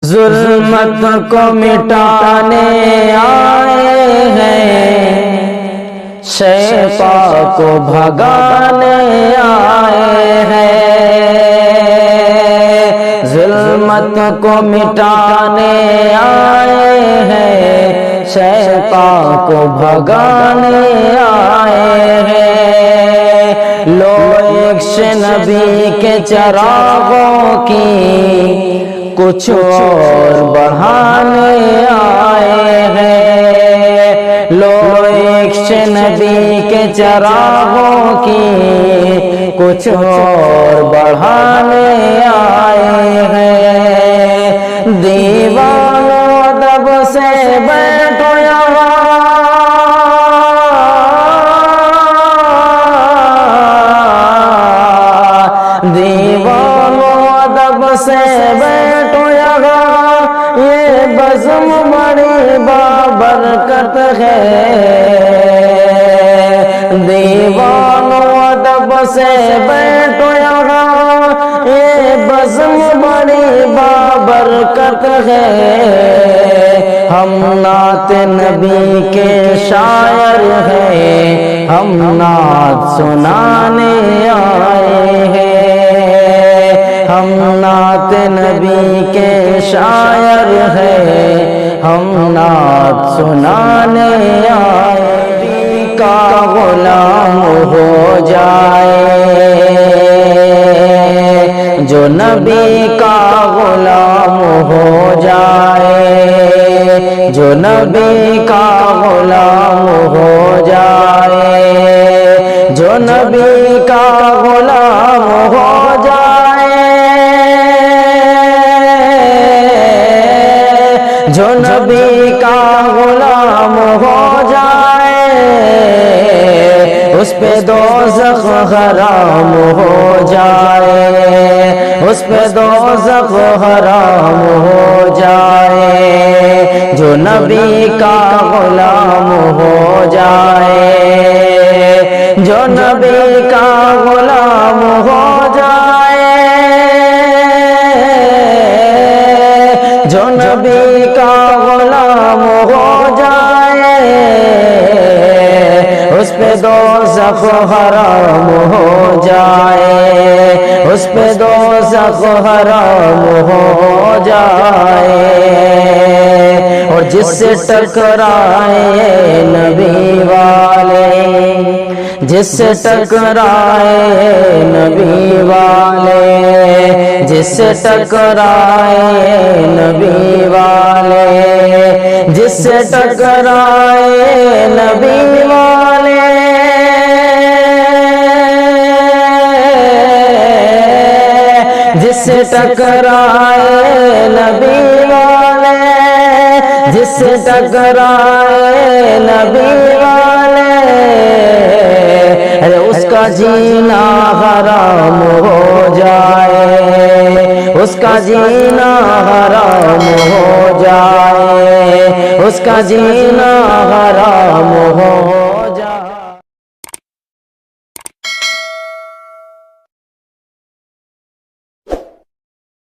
ظلمت کو مٹانے آئے ہیں، شیطان کو بھگانے آئے ہیں، ظلمت کو مٹانے آئے ہیں، شیطان کو بھگانے آئے ہیں، لو عکس نبی کے چراغوں کی کچھ اور بڑھانے آئے ہیں، لو عکس نبی کے چراغوں کی کچھ اور بڑھانے آئے ہیں، دیوانوں ادب سے بیٹھو یہاں، دیوانوں ادب سے بیٹھو یہاں، یہ بزم بڑی بابرکت ہے، دیوانوں ادب سے بیٹھو یہاں، یہ بزم بڑی بابرکت ہے، ہم نعت نبی کے شاعر ہیں، ہم نعت سنانے آئے ہیں، ہم نعت نبی کے شاعر ہیں، ہم نعت سنانے آئے، نبی کا غلام ہو جائے، جو نبی کا غلام ہو جائے، جو نبی کا غلام ہو جائے، جو نبی کا غلام ہو جائے، جو نبی کا غلام ہو جائے، اس پہ دوزخ حرام ہو جائے، اس پہ دوزخ حرام ہو جائے، جو نبی کا غلام ہو جائے، جو نبی کا غلام ہو جائے، جو نبی کا غلام ہو جائے، اس پہ دوزخ حرام ہو جائے، اس پہ دوزخ حرام ہو جائے، اور جس سے ٹکرائے نبی والے، جس سے ٹکرائے نبی والے، جس سے ٹکرائے نبی والے، جس سے ٹکرائے نبی والے، جس سے ٹکرائے نبی والے، جس سے ٹکرائے نبی والے، اس کا جینا حرام ہو جائے، اس کا جینا حرام ہو جائے، اس کا جینا حرام ہو